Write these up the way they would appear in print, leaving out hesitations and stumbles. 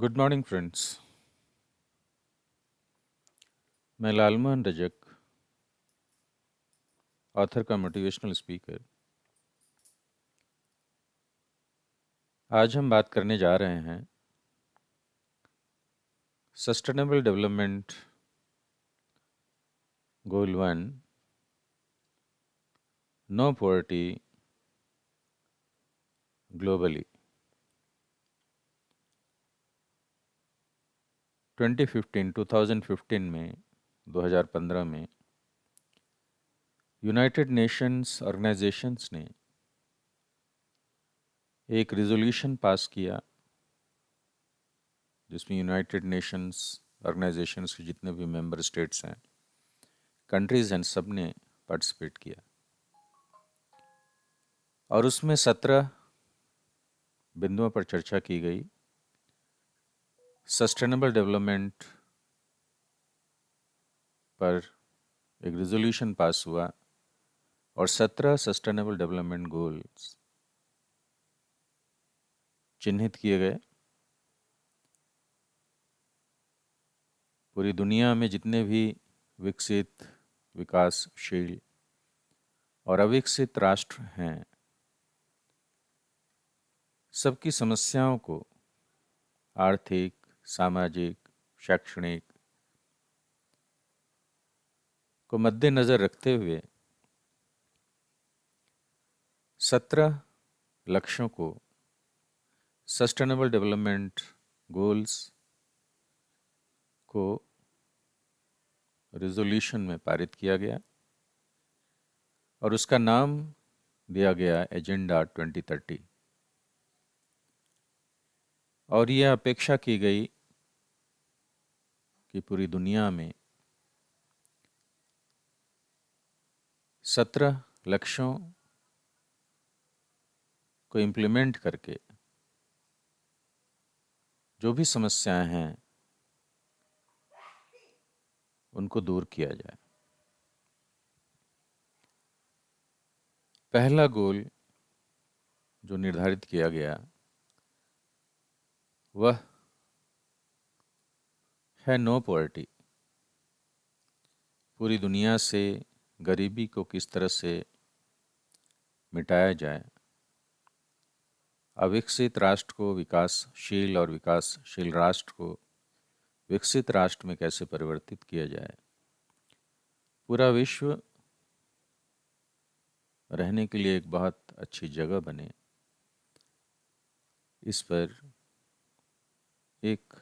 Good morning friends. मैं Lalmohan Rajak, author का motivational speaker. आज हम बात करने जा रहे हैं sustainable development goal 1, no poverty globally. 2015 में 2015 में यूनाइटेड नेशंस ऑर्गेनाइजेशंस ने एक रिजोल्यूशन पास किया जिसमें यूनाइटेड नेशंस ऑर्गेनाइजेशंस के जितने भी मेंबर स्टेट्स हैं, कंट्रीज हैं, सब ने पार्टिसिपेट किया और उसमें 17 बिंदुओं पर चर्चा की गई। सस्टेनेबल डेवलपमेंट पर एक रिजोल्यूशन पास हुआ और 17 सस्टेनेबल डेवलपमेंट गोल्स चिन्हित किए गए। पूरी दुनिया में जितने भी विकसित, विकासशील और अविकसित राष्ट्र हैं, सबकी समस्याओं को आर्थिक, सामाजिक, शैक्षणिक को मद्देनजर रखते हुए 17 लक्ष्यों को सस्टेनेबल डेवलपमेंट गोल्स को रिजोल्यूशन में पारित किया गया और उसका नाम दिया गया एजेंडा 2030। और यह अपेक्षा की गई कि पूरी दुनिया में 17 लक्ष्यों को इम्प्लीमेंट करके जो भी समस्याएं हैं उनको दूर किया जाए। पहला गोल जो निर्धारित किया गया वह है नो पॉवर्टी। पूरी दुनिया से गरीबी को किस तरह से मिटाया जाए, अविकसित राष्ट्र को विकासशील और विकासशील राष्ट्र को विकसित राष्ट्र में कैसे परिवर्तित किया जाए, पूरा विश्व रहने के लिए एक बहुत अच्छी जगह बने, इस पर एक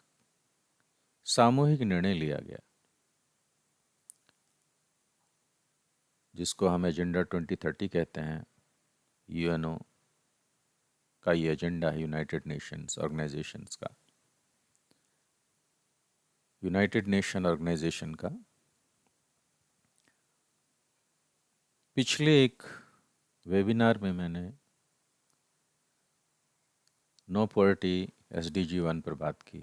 सामूहिक निर्णय लिया गया जिसको हम एजेंडा 2030 कहते हैं। यूएनओ का ये एजेंडा है, यूनाइटेड नेशंस ऑर्गेनाइजेशंस का, यूनाइटेड नेशन ऑर्गेनाइजेशन का। पिछले एक वेबिनार में मैंने नो पॉवर्टी एसडीजी 1 पर बात की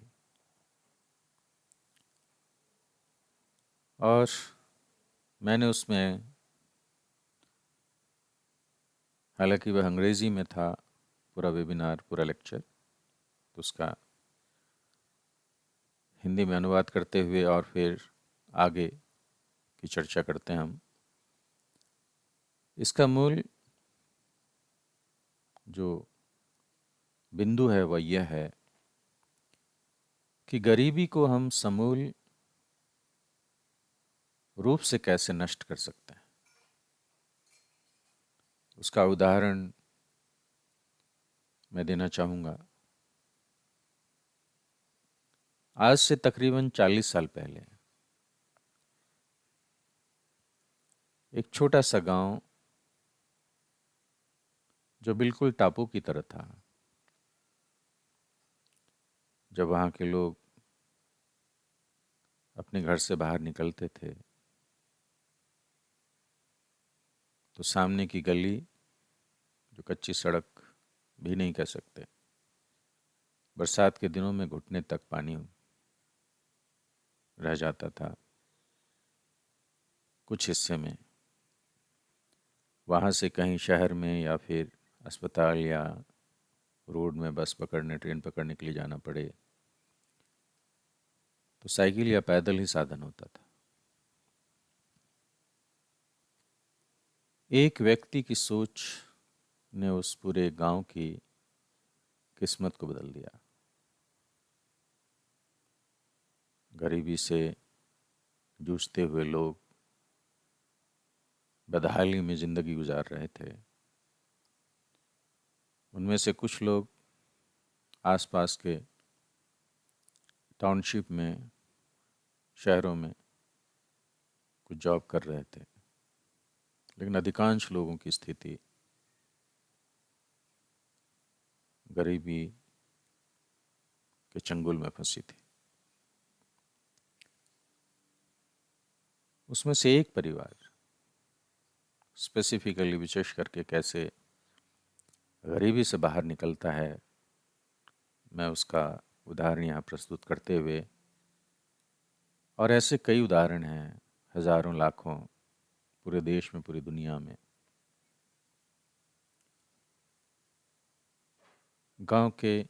और मैंने उसमें, हालांकि वह अंग्रेज़ी में था पूरा वेबिनार, पूरा लेक्चर, तो उसका हिंदी में अनुवाद करते हुए और फिर आगे की चर्चा करते हैं हम। इसका मूल जो बिंदु है वह यह है कि गरीबी को हम समूल रूप से कैसे नष्ट कर सकते हैं। उसका उदाहरण मैं देना चाहूँगा। आज से तकरीबन 40 साल पहले एक छोटा सा गांव जो बिल्कुल टापू की तरह था, जब वहाँ के लोग अपने घर से बाहर निकलते थे तो सामने की गली, जो कच्ची सड़क भी नहीं कह सकते, बरसात के दिनों में घुटने तक पानी रह जाता था कुछ हिस्से में। वहाँ से कहीं शहर में या फिर अस्पताल या रोड में बस पकड़ने, ट्रेन पकड़ने के लिए जाना पड़े तो साइकिल या पैदल ही साधन होता था। एक व्यक्ति की सोच ने उस पूरे गांव की किस्मत को बदल दिया। गरीबी से जूझते हुए लोग बदहाली में जिंदगी गुजार रहे थे। उनमें से कुछ लोग आसपास के टाउनशिप में, शहरों में कुछ जॉब कर रहे थे, लेकिन अधिकांश लोगों की स्थिति गरीबी के चंगुल में फंसी थी। उसमें से एक परिवार स्पेसिफिकली, विशेष करके कैसे गरीबी से बाहर निकलता है, मैं उसका उदाहरण यहाँ प्रस्तुत करते हुए, और ऐसे कई उदाहरण हैं, हजारों लाखों, पूरे देश में, पूरी दुनिया में। गांव के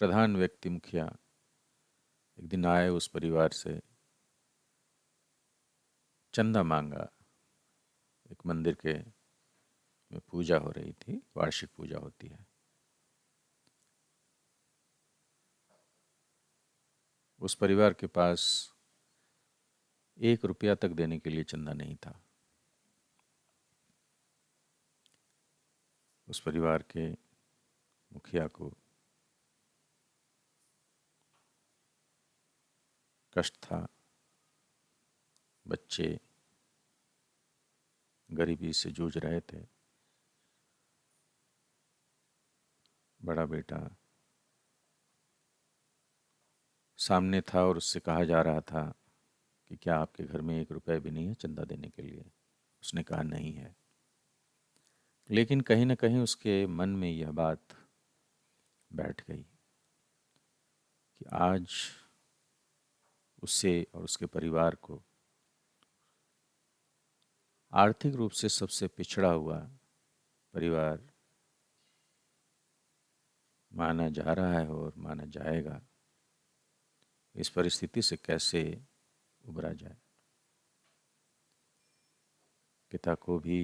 प्रधान व्यक्ति, मुखिया, एक दिन आए उस परिवार से, चंदा मांगा। एक मंदिर के में पूजा हो रही थी, वार्षिक पूजा होती है। उस परिवार के पास 1 रुपया तक देने के लिए चंदा नहीं था। उस परिवार के मुखिया को कष्ट था। बच्चे गरीबी से जूझ रहे थे। बड़ा बेटा सामने था और उससे कहा जा रहा था कि क्या आपके घर में 1 रुपया भी नहीं है चंदा देने के लिए? उसने कहा नहीं है। लेकिन कहीं न कहीं उसके मन में यह बात बैठ गई कि आज उसे और उसके परिवार को आर्थिक रूप से सबसे पिछड़ा हुआ परिवार माना जा रहा है और माना जाएगा। इस परिस्थिति से कैसे उबरा जाए? पिता को भी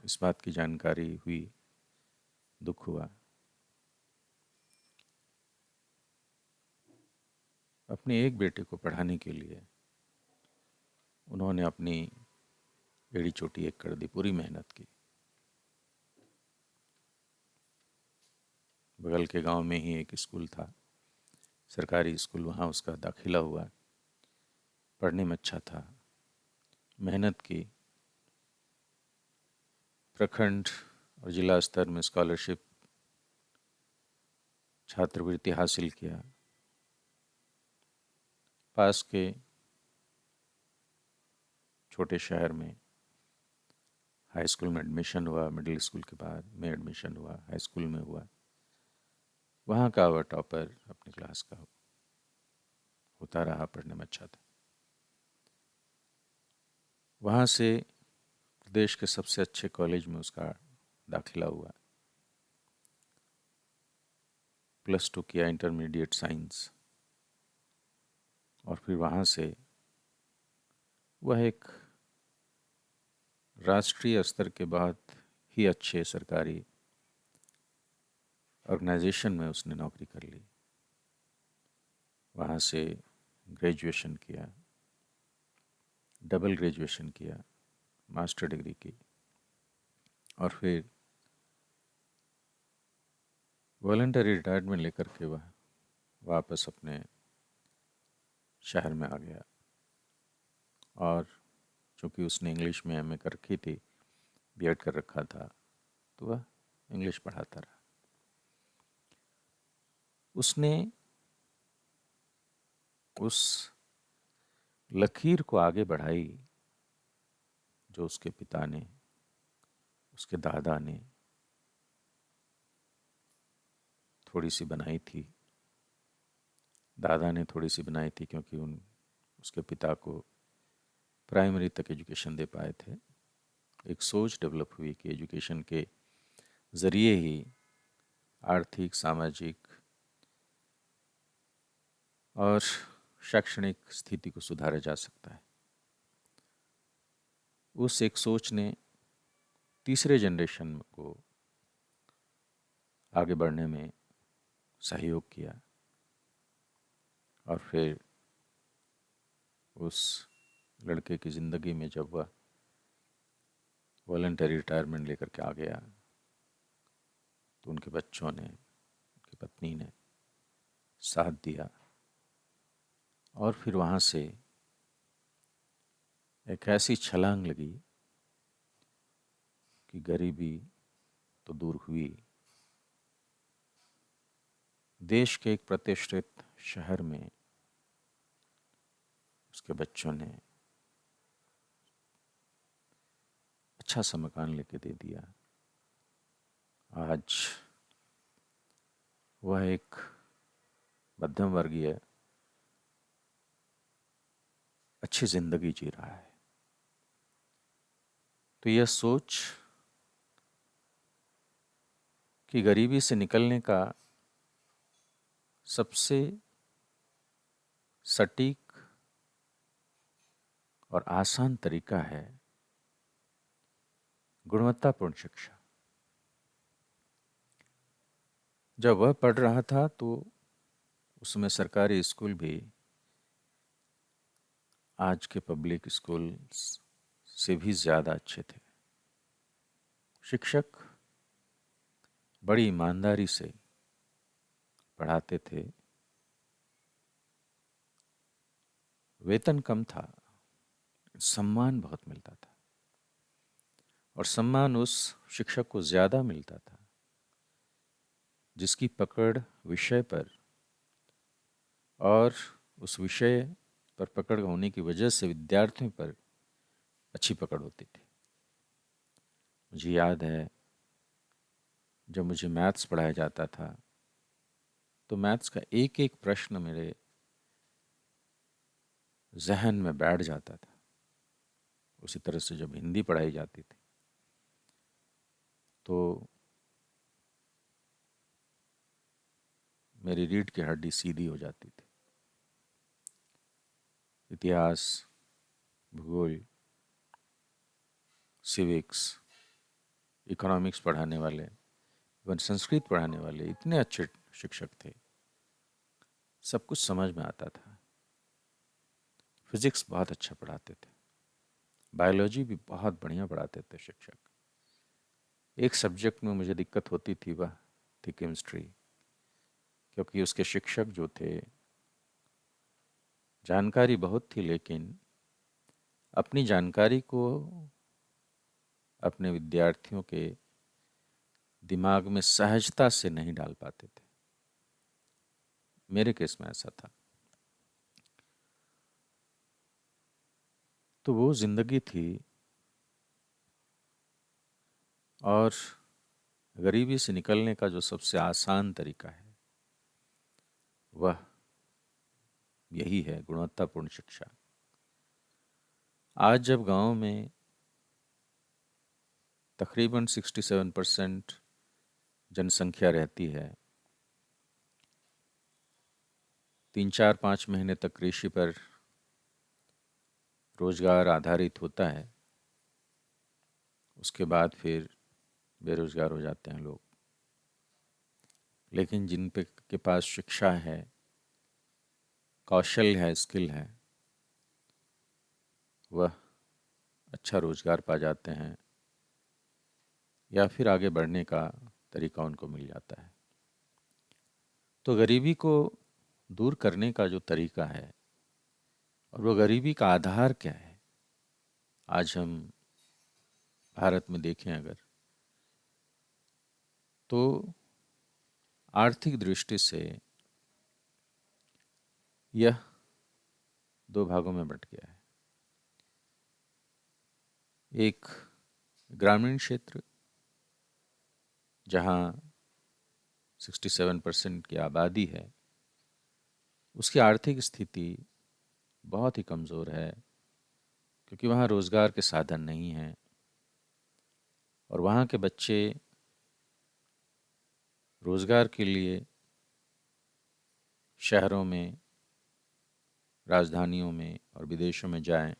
इस बात की जानकारी हुई, दुख हुआ। अपने एक बेटे को पढ़ाने के लिए उन्होंने अपनी एड़ी चोटी एक कर दी, पूरी मेहनत की। बगल के गांव में ही एक स्कूल था, सरकारी स्कूल, वहाँ उसका दाखिला हुआ। पढ़ने में अच्छा था, मेहनत की, प्रखंड और जिला स्तर में स्कॉलरशिप, छात्रवृत्ति हासिल किया। पास के छोटे शहर में हाई स्कूल में एडमिशन हुआ, मिडिल स्कूल के बाद में एडमिशन हुआ, हाई स्कूल में हुआ। वहाँ का वह टॉपर अपनी क्लास का होता रहा, पढ़ने में अच्छा था। वहाँ से प्रदेश के सबसे अच्छे कॉलेज में उसका दाखिला हुआ। +2 किया, इंटरमीडिएट साइंस, और फिर वहाँ से वह एक राष्ट्रीय स्तर के बाद ही अच्छे सरकारी ऑर्गेनाइजेशन में उसने नौकरी कर ली। वहाँ से ग्रेजुएशन किया, डबल ग्रेजुएशन किया, मास्टर डिग्री की, और फिर वॉलंटरी रिटायरमेंट लेकर के वह वापस अपने शहर में आ गया। और चूँकि उसने इंग्लिश में एमए कर रखी थी, बीएड कर रखा था, तो वह इंग्लिश पढ़ाता रहा। उसने उस लकीर को आगे बढ़ाई जो उसके पिता ने, उसके दादा ने थोड़ी सी बनाई थी। दादा ने थोड़ी सी बनाई थी क्योंकि उसके पिता को प्राइमरी तक एजुकेशन दे पाए थे। एक सोच डेवलप हुई कि एजुकेशन के ज़रिए ही आर्थिक, सामाजिक, और फिर वह वॉलंटरी रिटायरमेंट लेकर के वह वापस अपने शहर में आ गया। और चूँकि उसने इंग्लिश में एमए कर रखी थी, बीएड कर रखा था, तो वह इंग्लिश पढ़ाता रहा। उसने और शैक्षणिक स्थिति को सुधारा जा सकता है। उस एक सोच ने तीसरे जनरेशन को आगे बढ़ने में सहयोग किया और फिर उस लड़के की ज़िंदगी में जब वह वॉलंटरी रिटायरमेंट लेकर के आ गया तो उनके बच्चों ने, उनकी पत्नी ने साथ दिया और फिर वहाँ से एक ऐसी छलांग लगी कि गरीबी तो दूर हुई, देश के एक प्रतिष्ठित शहर में उसके बच्चों ने अच्छा सा मकान लेके दे दिया। आज वह एक मध्यम वर्गीय अच्छी जिंदगी जी रहा है। तो यह सोच कि गरीबी से निकलने का सबसे सटीक और आसान तरीका है गुणवत्तापूर्ण शिक्षा। जब वह पढ़ रहा था तो उसमें सरकारी स्कूल भी आज के पब्लिक स्कूल से भी ज़्यादा अच्छे थे। शिक्षक बड़ी ईमानदारी से पढ़ाते थे, वेतन कम था, सम्मान बहुत मिलता था और सम्मान उस शिक्षक को ज़्यादा मिलता था जिसकी पकड़ विषय पर और उस विषय पर पकड़ होने की वजह से विद्यार्थियों पर अच्छी पकड़ होती थी। मुझे याद है जब मुझे मैथ्स पढ़ाया जाता था तो मैथ्स का एक एक प्रश्न मेरे जहन में बैठ जाता था। उसी तरह से जब हिंदी पढ़ाई जाती थी तो मेरी रीढ़ की हड्डी सीधी हो जाती थी। इतिहास, भूगोल, सिविक्स, इकोनॉमिक्स पढ़ाने वाले, इवन संस्कृत पढ़ाने वाले इतने अच्छे शिक्षक थे, सब कुछ समझ में आता था। फिजिक्स बहुत अच्छा पढ़ाते थे, बायोलॉजी भी बहुत बढ़िया पढ़ाते थे शिक्षक। एक सब्जेक्ट में मुझे दिक्कत होती थी, वह थी केमिस्ट्री, क्योंकि उसके शिक्षक जो थे जानकारी बहुत थी लेकिन अपनी जानकारी को अपने विद्यार्थियों के दिमाग में सहजता से नहीं डाल पाते थे। मेरे केस में ऐसा था। तो वो जिंदगी थी और गरीबी से निकलने का जो सबसे आसान तरीका है वह यही है गुणवत्तापूर्ण शिक्षा। आज जब गांव में तकरीबन 67% जनसंख्या रहती है, 3-4-5 महीने तक कृषि पर रोजगार आधारित होता है, उसके बाद फिर बेरोजगार हो जाते हैं लोग। लेकिन जिन पे के पास शिक्षा है, कौशल है, स्किल है, वह अच्छा रोजगार पा जाते हैं या फिर आगे बढ़ने का तरीका उनको मिल जाता है। तो गरीबी को दूर करने का जो तरीका है और वो गरीबी का आधार क्या है, आज हम भारत में देखें अगर तो आर्थिक दृष्टि से यह दो भागों में बंट गया है। एक ग्रामीण क्षेत्र जहाँ 67% की आबादी है, उसकी आर्थिक स्थिति बहुत ही कमज़ोर है क्योंकि वहाँ रोज़गार के साधन नहीं हैं और वहाँ के बच्चे रोज़गार के लिए शहरों में राजधानियों में और विदेशों में जाएं,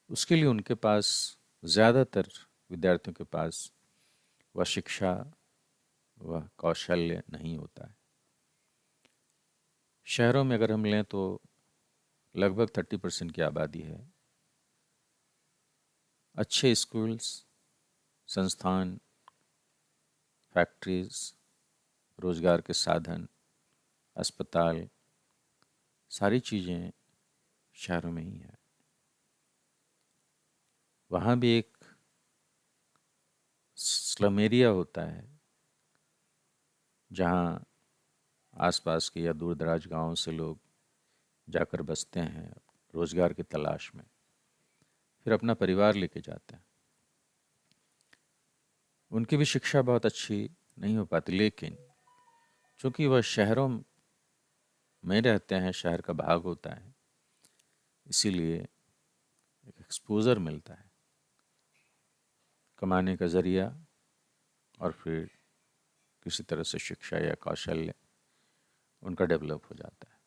उसके लिए उनके पास, ज़्यादातर विद्यार्थियों के पास वह शिक्षा, वह कौशल्य नहीं होता है। शहरों में अगर हम लें तो लगभग 30% की आबादी है। अच्छे स्कूल्स, संस्थान, फैक्ट्रीज, रोजगार के साधन, अस्पताल, सारी चीज़ें शहरों में ही है। वहाँ भी एक स्लम एरिया होता है जहाँ आसपास के या दूर दराज गांवों से लोग जाकर बसते हैं रोजगार की तलाश में, फिर अपना परिवार लेके जाते हैं। उनकी भी शिक्षा बहुत अच्छी नहीं हो पाती, लेकिन चूंकि वह शहरों में रहते हैं, शहर का भाग होता है, इसीलिए एक एक्सपोज़र मिलता है, कमाने का ज़रिया, और फिर किसी तरह से शिक्षा या कौशल्य उनका डेवलप हो जाता है।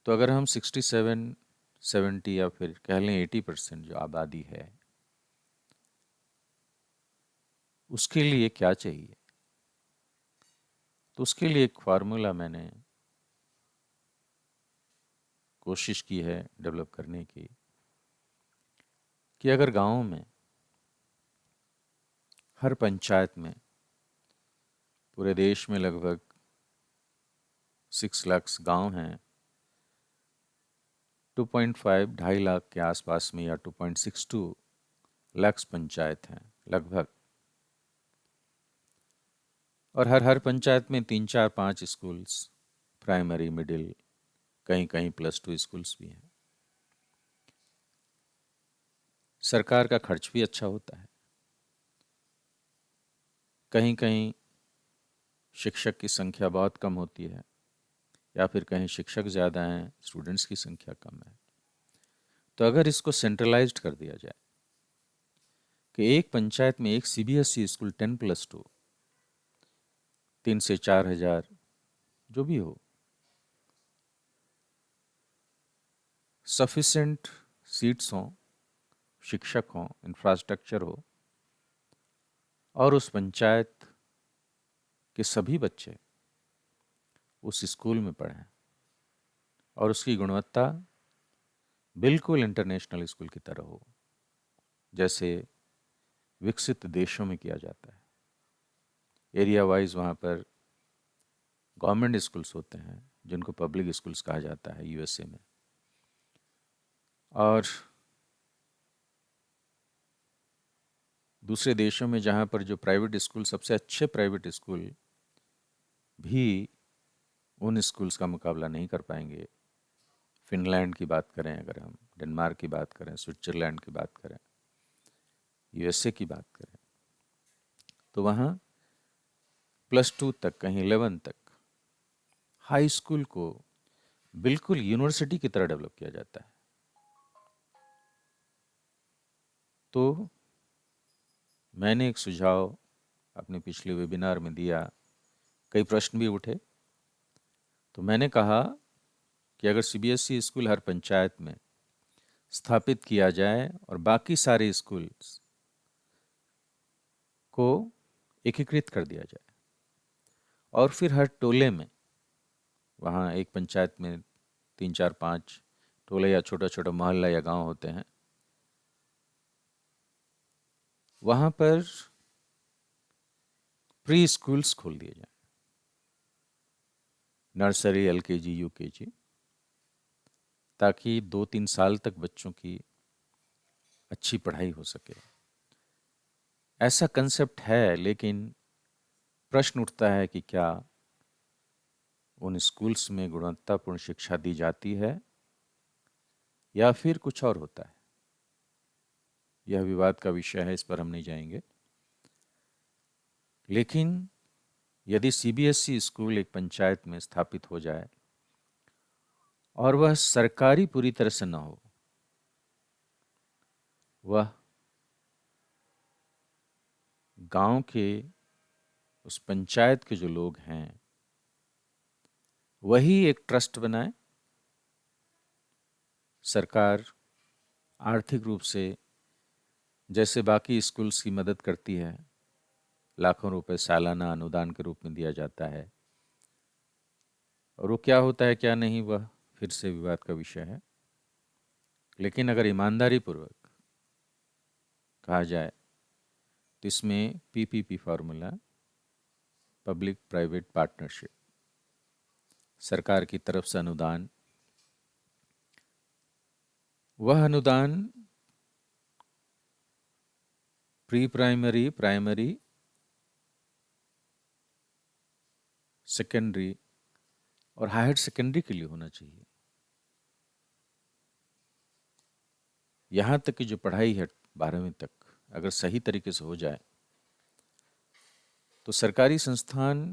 तो अगर हम 67, 70 या फिर कह लें 80% जो आबादी है, उसके लिए क्या चाहिए, तो उसके लिए एक फार्मूला मैंने कोशिश की है डेवलप करने की, कि अगर गाँव में, हर पंचायत में, पूरे देश में लगभग 6 लाख गांव हैं, 2.5 ढाई लाख के आसपास में, या 2.62 लाख पंचायत हैं लगभग, और हर पंचायत में 3, 4, 5 स्कूल्स, प्राइमरी, मिडिल, कहीं कहीं +2 स्कूल्स भी हैं। सरकार का खर्च भी अच्छा होता है। कहीं कहीं शिक्षक की संख्या बहुत कम होती है, या फिर कहीं शिक्षक ज़्यादा हैं, स्टूडेंट्स की संख्या कम है। तो अगर इसको सेंट्रलाइज्ड कर दिया जाए कि एक पंचायत में एक CBSE स्कूल 10+2, 3 से 4 हज़ार जो भी हो, सफिशेंट सीट्स हों, शिक्षक हों, इंफ्रास्ट्रक्चर हो, और उस पंचायत के सभी बच्चे उस स्कूल में पढ़ें, और उसकी गुणवत्ता बिल्कुल इंटरनेशनल स्कूल की तरह हो, जैसे विकसित देशों में किया जाता है। एरिया वाइज वहाँ पर गवर्नमेंट स्कूल्स होते हैं जिनको पब्लिक स्कूल्स कहा जाता है USA में, और दूसरे देशों में जहाँ पर जो प्राइवेट स्कूल, सबसे अच्छे प्राइवेट स्कूल भी उन स्कूल्स का मुकाबला नहीं कर पाएंगे। फिनलैंड की बात करें अगर हम, डेनमार्क की बात करें, स्विट्ज़रलैंड की बात करें, USA की बात करें, तो वहाँ +2 तक, कहीं 11 तक हाई स्कूल को बिल्कुल यूनिवर्सिटी की तरह डेवलप किया जाता है। तो मैंने एक सुझाव अपने पिछले वेबिनार में दिया, कई प्रश्न भी उठे, तो मैंने कहा कि अगर CBSE स्कूल हर पंचायत में स्थापित किया जाए और बाकी सारे स्कूल्स को एकीकृत कर दिया जाए, और फिर हर टोले में, वहाँ एक पंचायत में 3, 4, 5 टोले या छोटा छोटा मोहल्ला या गांव होते हैं, वहाँ पर प्री स्कूल्स खोल दिए जाए, नर्सरी, LKG, UKG, ताकि 2-3 साल तक बच्चों की अच्छी पढ़ाई हो सके। ऐसा कंसेप्ट है, लेकिन प्रश्न उठता है कि क्या उन स्कूल्स में गुणवत्तापूर्ण शिक्षा दी जाती है या फिर कुछ और होता है। यह विवाद का विषय है, इस पर हम नहीं जाएंगे। लेकिन यदि CBSE स्कूल एक पंचायत में स्थापित हो जाए और वह सरकारी पूरी तरह से न हो, वह गांव के, उस पंचायत के जो लोग हैं वही एक ट्रस्ट बनाए सरकार आर्थिक रूप से जैसे बाकी स्कूल्स की मदद करती है, लाखों रुपए सालाना अनुदान के रूप में दिया जाता है, और वो क्या होता है क्या नहीं वह फिर से विवाद का विषय है। लेकिन अगर ईमानदारी पूर्वक कहा जाए तो इसमें PPP formula, public private partnership, सरकार की तरफ से अनुदान, वह अनुदान प्री प्राइमरी, प्राइमरी, सेकेंडरी और हायर सेकेंडरी के लिए होना चाहिए। यहाँ तक की जो पढ़ाई है 12वीं तक अगर सही तरीके से हो जाए तो सरकारी संस्थान,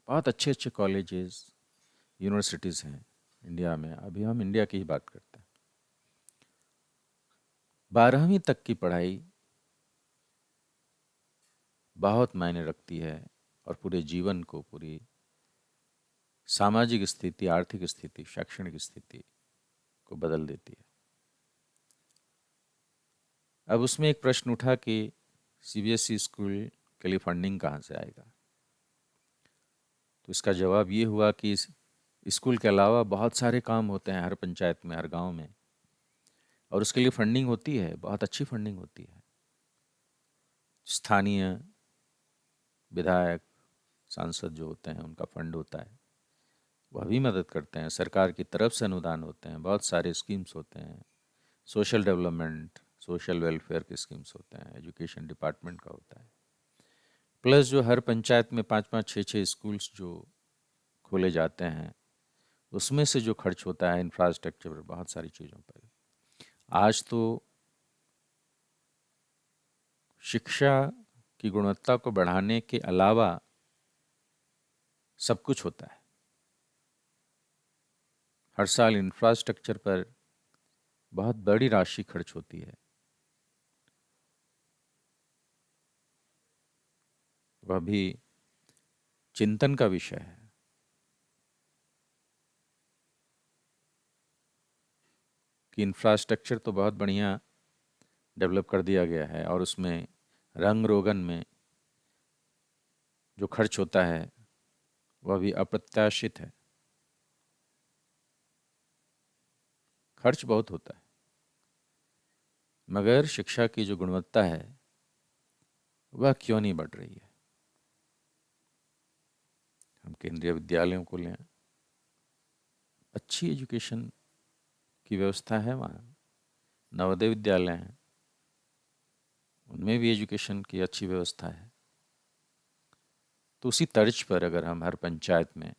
बहुत अच्छे अच्छे कॉलेजेस, यूनिवर्सिटीज़ हैं इंडिया में। अभी हम इंडिया की ही बात करते हैं। 12वीं तक की पढ़ाई बहुत मायने रखती है और पूरे जीवन को, पूरी सामाजिक स्थिति, आर्थिक स्थिति, शैक्षणिक स्थिति को बदल देती है। अब उसमें एक प्रश्न उठा कि सीबीएसई स्कूल के लिए फंडिंग कहाँ से आएगा। तो इसका जवाब ये हुआ कि स्कूल के अलावा बहुत सारे काम होते हैं हर पंचायत में, हर गांव में, और उसके लिए फंडिंग होती है, बहुत अच्छी फंडिंग होती है। स्थानीय विधायक, सांसद जो होते हैं उनका फंड होता है, वह भी मदद करते हैं। सरकार की तरफ से अनुदान होते हैं, बहुत सारे स्कीम्स होते हैं, सोशल डेवलपमेंट, सोशल वेलफेयर के स्कीम्स होते हैं, एजुकेशन डिपार्टमेंट का होता है। प्लस जो हर पंचायत में 5-5, 6-6 स्कूल्स जो खोले जाते हैं, उसमें से जो खर्च होता है इंफ्रास्ट्रक्चर पर, बहुत सारी चीज़ों पर। आज तो शिक्षा की गुणवत्ता को बढ़ाने के अलावा सब कुछ होता है। हर साल इंफ्रास्ट्रक्चर पर बहुत बड़ी राशि खर्च होती है। वह भी चिंतन का विषय है। कि इंफ्रास्ट्रक्चर तो बहुत बढ़िया डेवलप कर दिया गया है और उसमें रंग रोगन में जो खर्च होता है वह भी अप्रत्याशित है। खर्च बहुत होता है, मगर शिक्षा की जो गुणवत्ता है वह क्यों नहीं बढ़ रही है। हम केंद्रीय विद्यालयों को लें, अच्छी एजुकेशन की व्यवस्था है वहाँ। नवोदय विद्यालय हैं, उनमें भी एजुकेशन की अच्छी व्यवस्था है। तो उसी तर्ज पर अगर हम हर पंचायत में